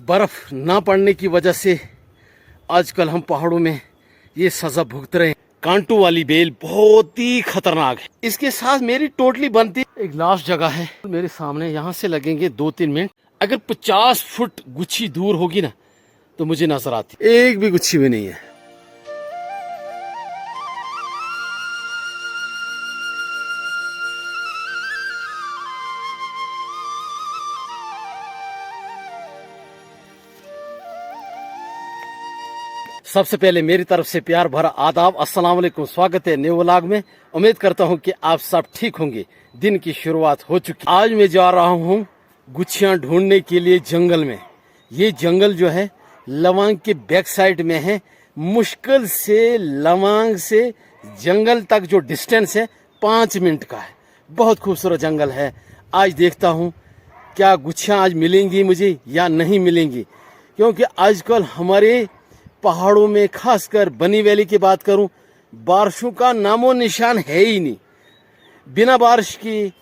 बर्फ ना पड़ने की वजह से आजकल हम पहाड़ों में ये सजा भुगत रहे हैं। कांटू वाली बेल बहुत ही खतरनाक है। इसके साथ मेरी टोटली बनती एक लास्ट जगह है मेरे सामने, यहाँ से लगेंगे 2-3 मिनट। अगर 50 फुट गुच्छी दूर होगी ना तो मुझे नजर आती, एक भी गुच्छी भी नहीं है। सबसे पहले मेरी तरफ से प्यार भरा आदाब, अस्सलाम वालेकुम। स्वागत है न्यू व्लॉग में। उम्मीद करता हूं कि आप सब ठीक होंगे। दिन की शुरुआत हो चुकी। आज मैं जा रहा हूं गुच्छियां ढूंढने के लिए जंगल में। ये जंगल जो है लवांग के बैक साइड में है। मुश्किल से लवांग से जंगल तक जो डिस्टेंस है 5 मिनट का है। बहुत खूबसूरत जंगल है। आज देखता हूँ क्या गुच्छियां आज मिलेंगी मुझे या नहीं मिलेंगी, क्योंकि आजकल हमारे पहाड़ों में, खासकर बनी वैली की बात करूं, बारिशों का नामो निशान है ही नहीं। बिना बारिश की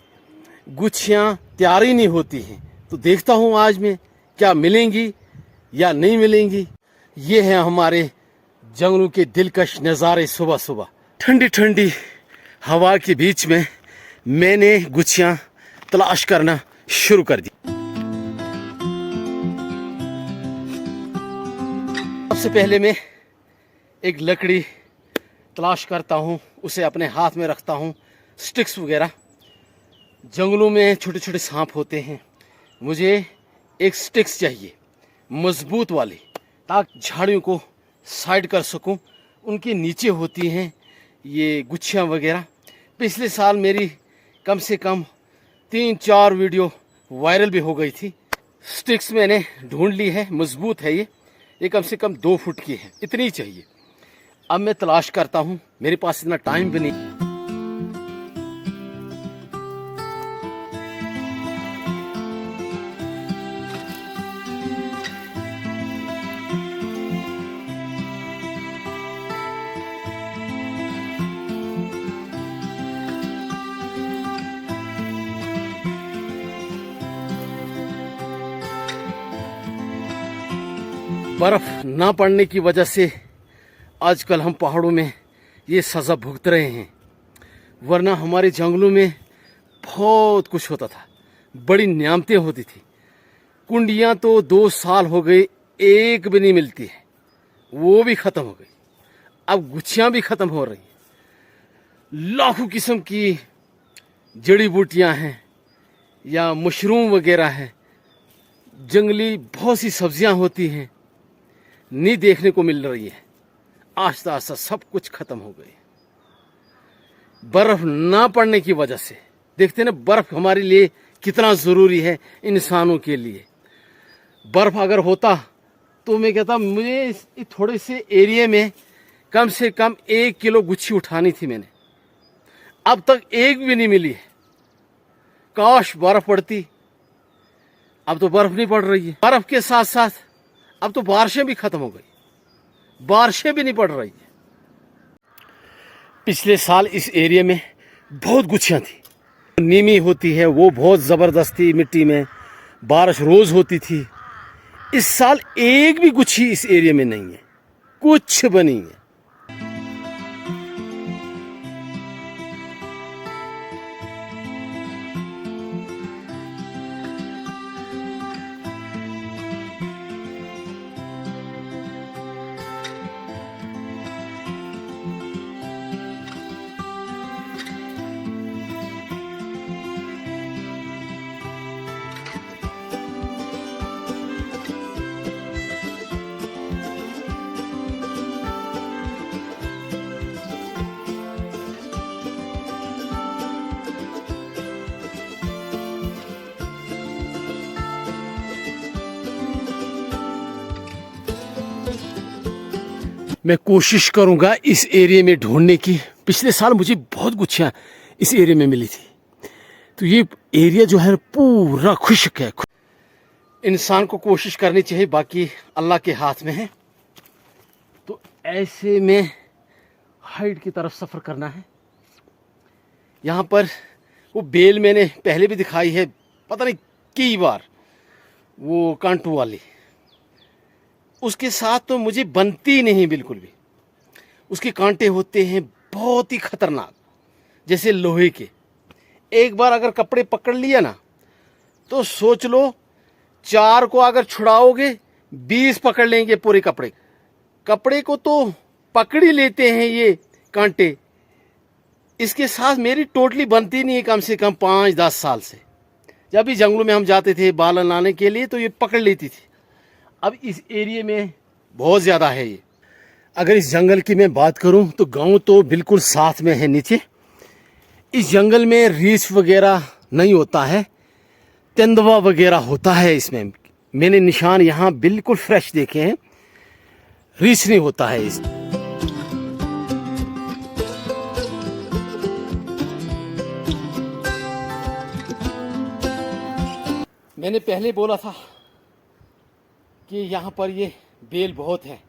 गुच्छियां तैयार ही नहीं होती हैं। तो देखता हूं आज में क्या मिलेंगी या नहीं मिलेंगी। ये है हमारे जंगलों के दिलकश नज़ारे। सुबह सुबह ठंडी ठंडी हवा के बीच में मैंने गुच्छियां तलाश करना शुरू कर दी। सबसे पहले मैं एक लकड़ी तलाश करता हूँ, उसे अपने हाथ में रखता हूँ। स्टिक्स वगैरह, जंगलों में छोटे छोटे सांप होते हैं। मुझे एक स्टिक्स चाहिए मजबूत वाली, ताकि झाड़ियों को साइड कर सकूं। उनके नीचे होती हैं ये गुच्छियाँ वगैरह। पिछले साल मेरी कम से कम 3-4 वीडियो वायरल भी हो गई थी। स्टिक्स मैंने ढूंढ ली है, मजबूत है ये कम से कम 2 फुट की है, इतनी चाहिए। अब मैं तलाश करता हूं, मेरे पास इतना टाइम भी नहीं। बर्फ ना पड़ने की वजह से आजकल हम पहाड़ों में ये सज़ा भुगत रहे हैं, वरना हमारे जंगलों में बहुत कुछ होता था। बड़ी नियामतें होती थी। कुंडियाँ तो 2 साल हो गए एक भी नहीं मिलती है, वो भी ख़त्म हो गई। अब गुच्छियाँ भी ख़त्म हो रही हैं। लाखों किस्म की जड़ी बूटियाँ हैं या मशरूम वगैरह है, जंगली बहुत सी सब्जियाँ होती हैं, नहीं देखने को मिल रही है। आस्ता आस्ता सब कुछ खत्म हो गई बर्फ ना पड़ने की वजह से। देखते ना बर्फ हमारे लिए कितना जरूरी है, इंसानों के लिए। बर्फ अगर होता तो मैं कहता मुझे इस थोड़े से एरिया में कम से कम 1 किलो गुच्छी उठानी थी मैंने। अब तक एक भी नहीं मिली है। काश बर्फ पड़ती। अब तो बर्फ नहीं पड़ रही है। बर्फ के साथ साथ अब तो बारिशें भी खत्म हो गई, बारिशें भी नहीं पड़ रही है। पिछले साल इस एरिया में बहुत गुच्छियां थी। नीमी होती है वो बहुत जबरदस्ती, मिट्टी में बारिश रोज होती थी। इस साल एक भी गुच्छी इस एरिया में नहीं है, कुछ भी नहीं है। मैं कोशिश करूंगा इस एरिया में ढूंढने की। पिछले साल मुझे बहुत गुच्छियां इस एरिया में मिली थी। तो ये एरिया जो है पूरा खुश्क है। इंसान को कोशिश करनी चाहिए, बाकी अल्लाह के हाथ में है। तो ऐसे में हाइट की तरफ सफ़र करना है। यहाँ पर वो बेल मैंने पहले भी दिखाई है, पता नहीं कई बार, वो कांटू वाली। उसके साथ तो मुझे बनती नहीं बिल्कुल भी। उसके कांटे होते हैं बहुत ही खतरनाक, जैसे लोहे के। एक बार अगर कपड़े पकड़ लिया ना तो सोच लो, 4 को अगर छुड़ाओगे 20 पकड़ लेंगे पूरे कपड़े। कपड़े को तो पकड़ ही लेते हैं ये कांटे। इसके साथ मेरी टोटली बनती नहीं है कम से कम 5-10 साल से। जब भी जंगलों में हम जाते थे बालन लाने के लिए तो ये पकड़ लेती थी। अब इस एरिया में बहुत ज़्यादा है ये। अगर इस जंगल की मैं बात करूं तो गांव तो बिल्कुल साथ में है नीचे। इस जंगल में रीछ वगैरह नहीं होता है, तेंदुआ वगैरह होता है इसमें। मैंने निशान यहाँ बिल्कुल फ्रेश देखे हैं, रीछ नहीं होता है इस। मैंने पहले बोला था कि यहाँ पर ये बेल बहुत है।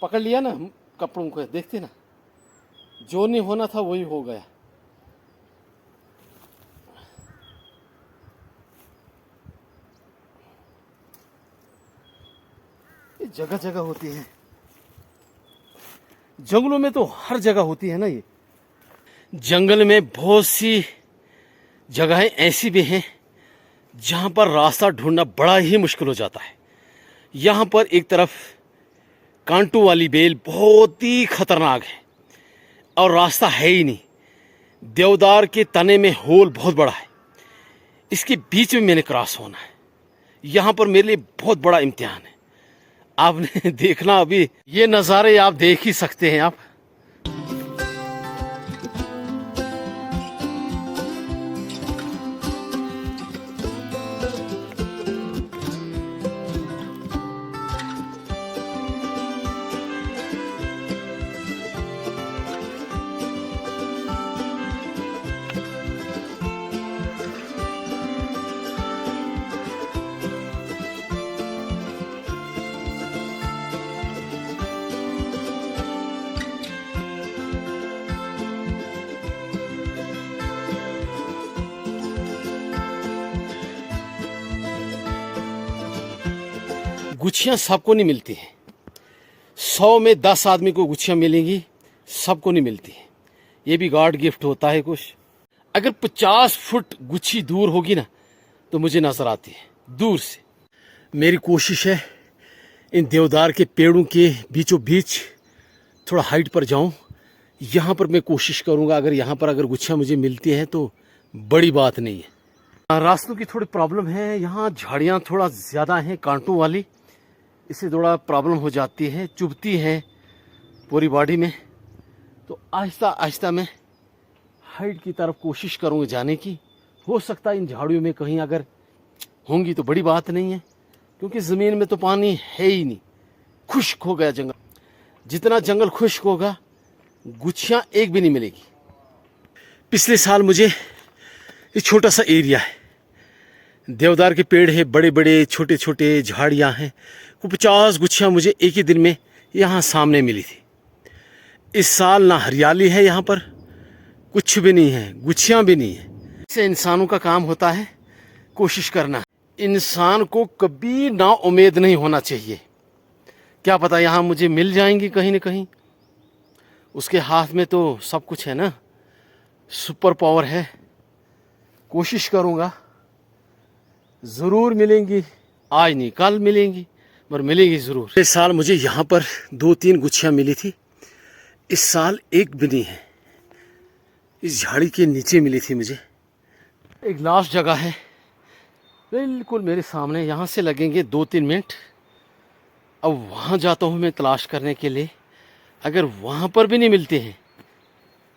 पकड़ लिया ना कपड़ों को, देखते ना, जो नहीं होना था वही हो गया। ये जगह जगह होती है, जंगलों में तो हर जगह होती है ना ये। जंगल में बहुत सी जगहें ऐसी भी हैं जहाँ पर रास्ता ढूंढना बड़ा ही मुश्किल हो जाता है। यहाँ पर एक तरफ कांटों वाली बेल बहुत ही खतरनाक है और रास्ता है ही नहीं। देवदार के तने में होल बहुत बड़ा है, इसके बीच में मैंने क्रॉस होना है। यहाँ पर मेरे लिए बहुत बड़ा इम्तिहान है। आपने देखना, अभी ये नज़ारे आप देख ही सकते हैं आप। गुच्छियाँ सबको नहीं मिलती हैं। 100 में 10 आदमी को गुच्छियाँ मिलेंगी, सबको नहीं मिलती हैं। ये भी गॉड गिफ्ट होता है कुछ। अगर 50 फुट गुच्छी दूर होगी ना तो मुझे नजर आती है दूर से। मेरी कोशिश है इन देवदार के पेड़ों के बीचों बीच थोड़ा हाइट पर जाऊं। यहाँ पर मैं कोशिश करूँगा, अगर यहाँ पर अगर गुच्छियाँ मुझे मिलती हैं तो बड़ी बात नहीं है। रास्तों की थोड़ी प्रॉब्लम है, यहाँ झाड़ियाँ थोड़ा ज़्यादा हैं कांटों वाली, इससे थोड़ा प्रॉब्लम हो जाती है, चुभती है पूरी बॉडी में। तो आहिस्ता आहिस्ता मैं हाइट की तरफ कोशिश करूँगा जाने की। हो सकता है इन झाड़ियों में कहीं अगर होंगी तो बड़ी बात नहीं है, क्योंकि ज़मीन में तो पानी है ही नहीं, खुश्क हो गया जंगल। जितना जंगल खुश्क होगा गुच्छियाँ एक भी नहीं मिलेगी। पिछले साल मुझे ये छोटा सा एरिया है, देवदार के पेड़ है, बड़े बड़े छोटे छोटे झाड़ियाँ हैं, को 50 गुच्छियाँ मुझे एक ही दिन में यहाँ सामने मिली थी। इस साल ना हरियाली है यहाँ पर, कुछ भी नहीं है, गुच्छियाँ भी नहीं है। इससे इंसानों का काम होता है कोशिश करना। इंसान को कभी ना उम्मीद नहीं होना चाहिए, क्या पता यहाँ मुझे मिल जाएंगी कहीं ना कहीं। उसके हाथ में तो सब कुछ है ना, सुपर पावर है। कोशिश करूँगा, ज़रूर मिलेंगी, आज नहीं कल मिलेंगी, पर मिलेगी ज़रूर। इस साल मुझे यहाँ पर 2-3 गुच्छियाँ मिली थी, इस साल एक भी नहीं है। इस झाड़ी के नीचे मिली थी मुझे। एक लास्ट जगह है बिल्कुल मेरे सामने, यहाँ से लगेंगे 2-3 मिनट। अब वहाँ जाता हूँ मैं तलाश करने के लिए। अगर वहाँ पर भी नहीं मिलते हैं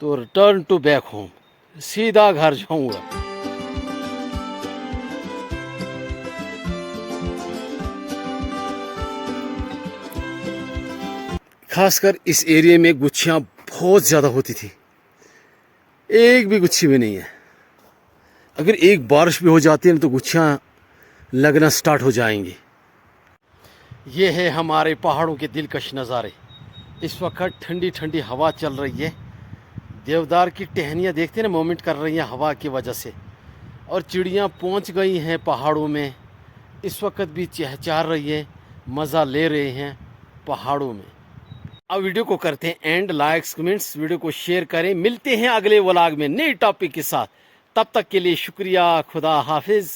तो रिटर्न टू बैक होम, सीधा घर जाऊँगा। खासकर इस एरिया में गुच्छियाँ बहुत ज़्यादा होती थी, एक भी गुच्छी भी नहीं है। अगर एक बारिश भी हो जाती है ना तो गुच्छियाँ लगना स्टार्ट हो जाएंगी। ये है हमारे पहाड़ों के दिलकश नज़ारे। इस वक्त ठंडी ठंडी हवा चल रही है, देवदार की टहनियाँ देखते हैं ना, मूवमेंट कर रही हैं हवा की वजह से, और चिड़ियाँ पहुंच गई हैं पहाड़ों में। इस वक्त भी चहचहा रही है, मज़ा ले रहे हैं पहाड़ों में। अब वीडियो को करते हैं एंड, लाइक्स कमेंट्स, वीडियो को शेयर करें। मिलते हैं अगले व्लॉग में नए टॉपिक के साथ, तब तक के लिए शुक्रिया, खुदा हाफिज।